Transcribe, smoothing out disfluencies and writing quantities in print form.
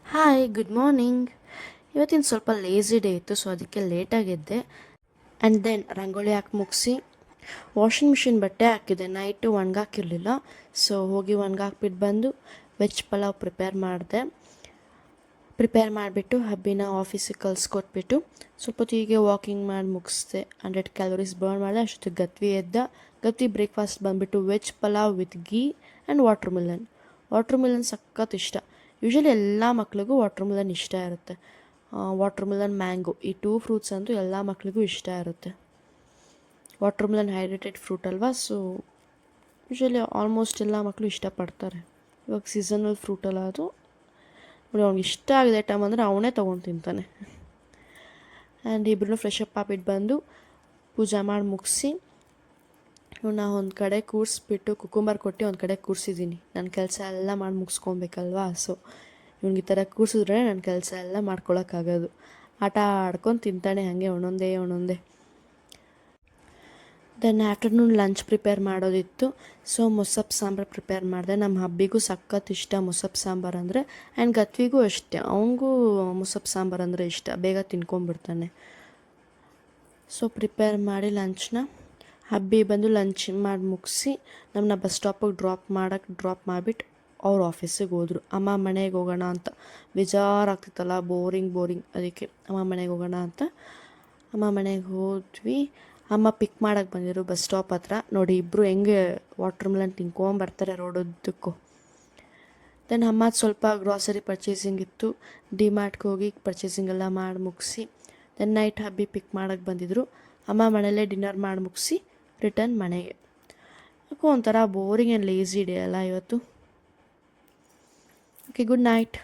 Hi good morning. ಇವತ್ತಿನ ಸ್ವಲ್ಪ lazy day ಇತ್ತು, ಸೊ ಅದಕ್ಕೆ ಲೇಟಾಗಿದ್ದೆ. ಆ್ಯಂಡ್ ದೆನ್ ರಂಗೋಲಿ ಹಾಕಿ ಮುಗಿಸಿ ವಾಷಿಂಗ್ ಮಿಷಿನ್ ಬಟ್ಟೆ ಹಾಕಿದ್ದೆ. ನೈಟು ಒಣಗಾಕಿರಲಿಲ್ಲ, ಸೊ ಹೋಗಿ ಒಣಗಾಕ್ಬಿಟ್ಟು ಬಂದು ವೆಜ್ ಪಲಾವ್ ಪ್ರಿಪೇರ್ ಮಾಡಿಬಿಟ್ಟು ಹಬ್ಬಿನ ಆಫೀಸಿಗೆ ಕಳಿಸ್ಕೊಟ್ಬಿಟ್ಟು ಸ್ವಲ್ಪ ಹೊತ್ತಿಗೆ ವಾಕಿಂಗ್ ಮಾಡಿ ಮುಗಿಸ್ದೆ. 100 ಕ್ಯಾಲೋರೀಸ್ ಬರ್ನ್ ಮಾಡಿದೆ. ಅಷ್ಟೊತ್ತಿಗೆ ಗತ್ವಿ ಬ್ರೇಕ್ಫಾಸ್ಟ್ ಬಂದುಬಿಟ್ಟು veg pulao with ghee and water Milan ಸಖತ್ ಇಷ್ಟ. ಯೂಶ್ವಲಿ ಎಲ್ಲ ಮಕ್ಳಿಗೂ ವಾಟ್ರ್ ಮಿಲನ್ ಇಷ್ಟ ಇರುತ್ತೆ. ವಾಟ್ರ್ ಮಿಲನ್ ಮ್ಯಾಂಗೋ ಈ ಟೂ ಫ್ರೂಟ್ಸ್ ಅಂತೂ ಎಲ್ಲ ಮಕ್ಳಿಗೂ ಇಷ್ಟ ಇರುತ್ತೆ. ವಾಟ್ರ್ ಮಿಲನ್ ಹೈಡ್ರೇಟೆಡ್ ಫ್ರೂಟ್ ಅಲ್ವಾ, ಸೊ ಯೂಶ್ವಲಿ ಆಲ್ಮೋಸ್ಟ್ ಎಲ್ಲ ಮಕ್ಕಳು ಇಷ್ಟಪಡ್ತಾರೆ. ಇವಾಗ ಸೀಸನಲ್ ಫ್ರೂಟ್ ಅಲ್ಲ ಅದು. ಅವ್ನಿಗೆ ಇಷ್ಟ ಆಗಿದೆ ಐಟಮ್ ಅಂದರೆ ಅವನೇ ತೊಗೊಂಡು ತಿಂತಾನೆ. ಆ್ಯಂಡ್ ಇಬ್ಬರೂ ಫ್ರೆಶ್ ಅಪ್ ಆಗ್ಬಿಟ್ಟು ಬಂದು ಪೂಜೆ ಮಾಡಿ ಮುಗಿಸಿ ಇವನ್ನ ಒಂದು ಕಡೆ ಕೂರಿಸ್ಬಿಟ್ಟು ಕುಕ್ಕುಂಬರ್ ಕೊಟ್ಟು ಒಂದು ಕಡೆ ಕೂರಿಸಿದ್ದೀನಿ. ನನ್ನ ಕೆಲಸ ಎಲ್ಲ ಮಾಡಿ ಮುಗಿಸ್ಕೊಬೇಕಲ್ವಾ, ಸೊ ಇವ್ನಿಗೆ ಈ ಥರ ಕೂರಿಸಿದ್ರೆ ನನ್ನ ಕೆಲಸ ಎಲ್ಲ ಮಾಡ್ಕೊಳಕ್ಕಾಗೋದು. ಆಟ ಆಡ್ಕೊಂಡು ತಿಂತಾನೆ ಹಾಗೆ ಒಂದೊಂದೇ. ದೆನ್ ಆಫ್ಟರ್ನೂನ್ ಲಂಚ್ ಪ್ರಿಪೇರ್ ಮಾಡೋದಿತ್ತು, ಸೊ ಮೊಸಪ್ಪು ಸಾಂಬಾರು ಪ್ರಿಪೇರ್ ಮಾಡಿದೆ. ನಮ್ಮ ಹಬ್ಬಿಗೂ ಸಖತ್ ಇಷ್ಟ ಮೊಸಪ್ಪು ಸಾಂಬಾರು ಅಂದರೆ. ಆ್ಯಂಡ್ ಗತ್ವಿಗೂ ಅಷ್ಟೇ, ಅವನಿಗೂ ಮೊಸಪ್ಪು ಸಾಂಬಾರು ಅಂದರೆ ಇಷ್ಟ, ಬೇಗ ತಿನ್ಕೊಂಡ್ಬಿಡ್ತಾನೆ. ಸೊ ಪ್ರಿಪೇರ್ ಮಾಡಿ ಲಂಚ್ನ ಹಬ್ಬಿ ಬಂದು ಲಂಚ್ ಮಾಡಿ ಮುಗಿಸಿ ನಮ್ಮನ್ನ ಬಸ್ ಸ್ಟಾಪಿಗೆ ಡ್ರಾಪ್ ಮಾಡಿಬಿಟ್ಟು ಅವ್ರ ಆಫೀಸಿಗೆ ಹೋದರು. ಅಮ್ಮ ಮನೆಗೆ ಹೋಗೋಣ ಅಂತ ಬೇಜಾರಾಗ್ತಿತ್ತಲ್ಲ, ಬೋರಿಂಗ್. ಅದಕ್ಕೆ ಅಮ್ಮ ಮನೆಗೆ ಹೋಗೋಣ ಅಂತ ಅಮ್ಮ ಮನೆಗೆ ಹೋದ್ವಿ. ಅಮ್ಮ ಪಿಕ್ ಮಾಡೋಕ್ಕೆ ಬಂದಿದ್ರು ಬಸ್ ಸ್ಟಾಪ್ ಹತ್ರ. ನೋಡಿ ಇಬ್ಬರು ಹೆಂಗೆ ವಾಟ್ರ್ ಮಿಲನ್ ತಿನ್ಕೊಂಬರ್ತಾರೆ ರೋಡುದ್ದಕ್ಕೂ. ದೆನ್ ಅಮ್ಮ ಸ್ವಲ್ಪ ಗ್ರಾಸರಿ ಪರ್ಚೇಸಿಂಗ್ ಇತ್ತು, ಡಿಮಾರ್ಟ್ಗೆ ಹೋಗಿ ಪರ್ಚೇಸಿಂಗ್ ಎಲ್ಲ ಮಾಡಿ ಮುಗಿಸಿ ದೆನ್ ನೈಟ್ ಹಬ್ಬಿ ಪಿಕ್ ಮಾಡೋಕ್ಕೆ ಬಂದಿದ್ರು. ಅಮ್ಮ ಮನೆಯಲ್ಲೇ ಡಿನ್ನರ್ ಮಾಡಿ ಮುಗಿಸಿ ರಿಟರ್ನ್ ಮನೆಗೆ. ಯಾಕೋ ಒಂಥರ ಬೋರಿಂಗ್ ಆ್ಯಂಡ್ ಲೇಝಿ ಡೇ ಅಲ್ಲ ಇವತ್ತು. Okay, good night.